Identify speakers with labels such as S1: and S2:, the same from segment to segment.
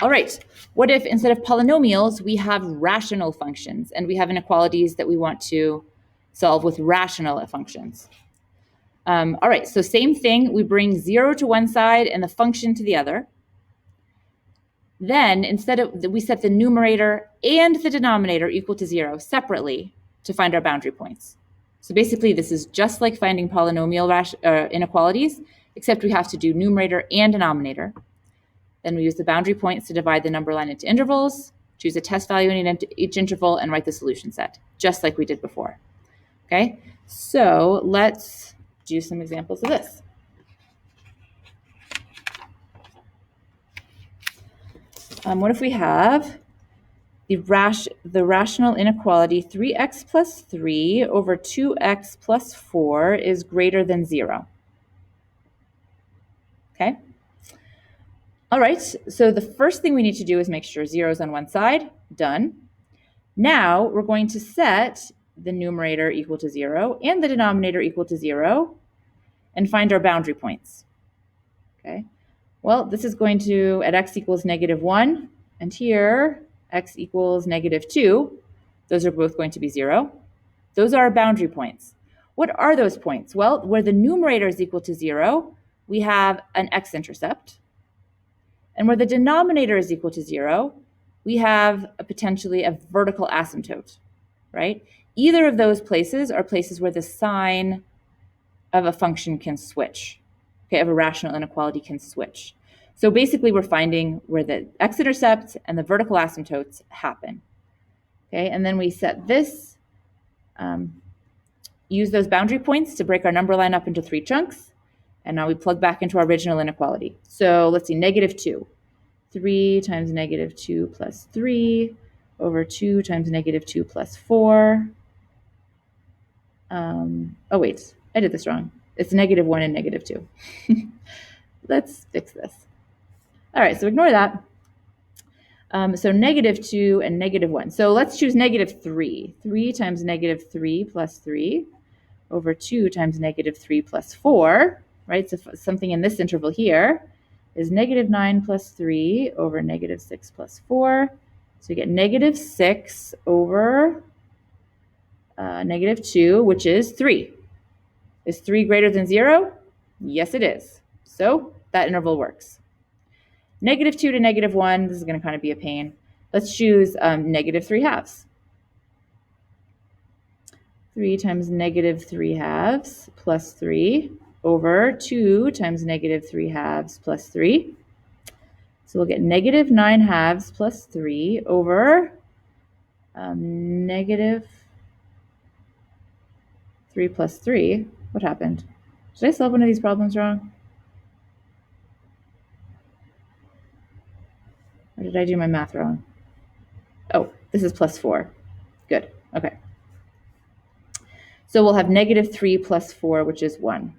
S1: All right, what if instead of polynomials, we have rational functions and we have inequalities that we want to solve with rational functions? All right, so same thing, we bring 0 to one side and the function to the other. Then instead of, we set the numerator and the denominator equal to 0 separately to find our boundary points. So basically this is just like finding polynomial inequalities, except we have to do numerator and denominator. Then we use the boundary points to divide the number line into intervals, choose a test value in each interval, and write the solution set, just like we did before. Okay, so let's do some examples of this. What if we have the rational inequality 3x plus 3 over 2x plus 4 is greater than 0? Okay. All right, so the first thing we need to do is make sure 0 is on one side. Done. Now we're going to set the numerator equal to 0 and the denominator equal to 0 and find our boundary points. Okay. Well, this is going to, at x equals -1, and here, x equals -2. Those are both going to be 0. Those are our boundary points. What are those points? Well, where the numerator is equal to 0, we have an x-intercept. And where the denominator is equal to 0, we have potentially a vertical asymptote, right? Either of those places are places where the sign of a function can switch, okay, of a rational inequality can switch. So basically we're finding where the x-intercept and the vertical asymptotes happen, okay? And then we set this, use those boundary points to break our number line up into 3 chunks. And now we plug back into our original inequality. So let's see, -2. 3 times -2 plus 3 over 2 times -2 plus 4. Oh, wait, I did this wrong. It's -1 and -2. Let's fix this. All right, so ignore that. So -2 and -1. So let's choose -3. 3 times -3 plus 3 over 2 times -3 plus 4, right? So something in this interval here is -9 plus 3 over -6 plus 4. So you get -6 over -2, which is 3. Is 3 greater than 0? Yes, it is. So that interval works. -2 to -1, this is going to kind of be a pain. Let's choose -3/2. 3 times -3/2 plus 3 over 2 times -3/2 plus 3. So we'll get -9/2 plus 3 over -3 plus 3. What happened? Did I solve one of these problems wrong? Or did I do my math wrong? Oh, this is plus 4. Good. Okay. So we'll have -3 plus 4, which is 1.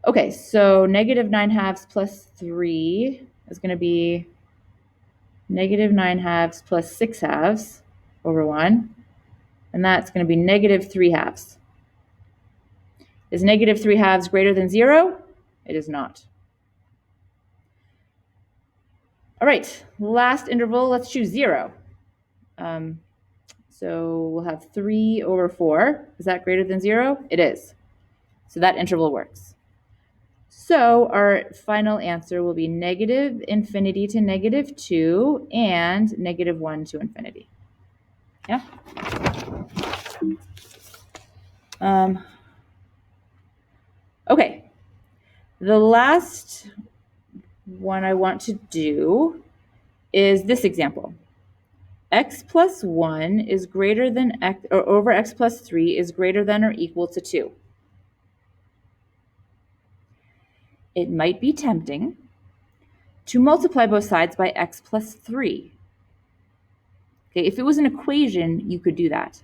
S1: Okay, so -9/2 plus 3 is going to be -9/2 plus 6/2 over 1. And that's going to be -3/2. Is -3/2 greater than 0? It is not. All right, last interval, let's choose 0. So we'll have 3 over 4. Is that greater than 0? It is. So that interval works. So our final answer will be -∞ to -2 and -1 to infinity. Yeah? Okay. The last one I want to do is this example. X plus 1 is greater than x, or over x plus 3 is greater than or equal to 2. It might be tempting to multiply both sides by x plus 3. Okay, if it was an equation, you could do that.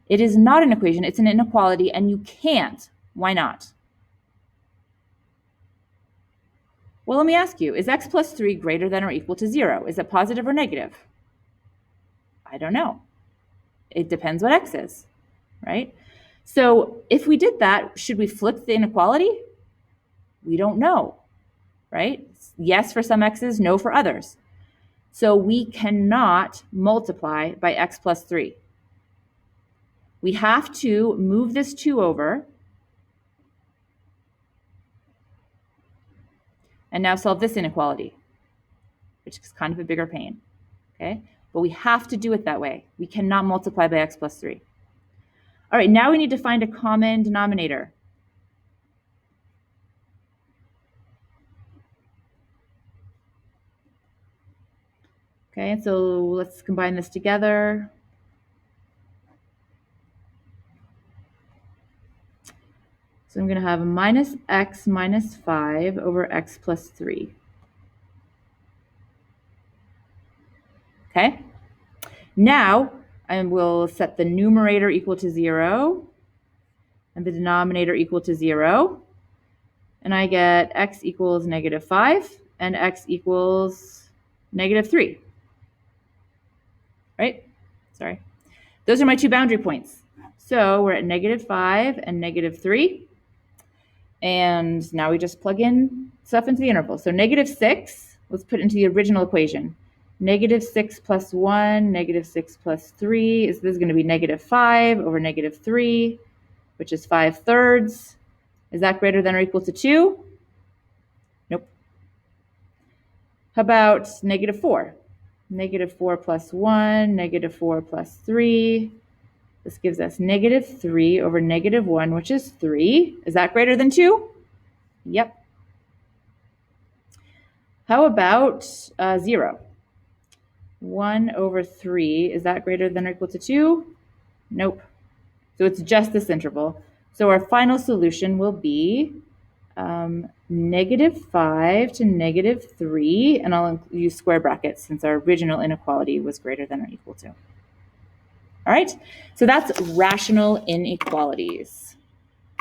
S1: It is not an equation, it's an inequality, and you can't. Why not? Well, let me ask you, is x plus 3 greater than or equal to 0? Is it positive or negative? I don't know. It depends what x is, right? So if we did that, should we flip the inequality? We don't know, right? Yes for some x's, no for others. So we cannot multiply by x plus 3. We have to move this 2 over and now solve this inequality, which is kind of a bigger pain, okay? But we have to do it that way. We cannot multiply by x plus 3. All right, now we need to find a common denominator. Okay, so let's combine this together. So I'm going to have a minus x minus 5 over x plus 3. Okay, now I will set the numerator equal to 0 and the denominator equal to 0. And I get x equals negative 5 and x equals negative 3. Right? Sorry. Those are my two boundary points. So we're at negative 5 and negative 3. And now we just plug in stuff into the interval. So negative 6, let's put it into the original equation. Negative 6 plus 1, negative 6 plus 3, this is going to be negative 5 over negative 3, which is 5/3. Is that greater than or equal to 2? Nope. How about negative 4? Negative 4 plus 1, negative 4 plus 3. This gives us negative 3 over negative 1, which is 3. Is that greater than 2? Yep. How about 0? 1 over 3, is that greater than or equal to 2? Nope. So it's just this interval. So our final solution will be negative 5 to negative 3, and I'll use square brackets since our original inequality was greater than or equal to. All right, so that's rational inequalities.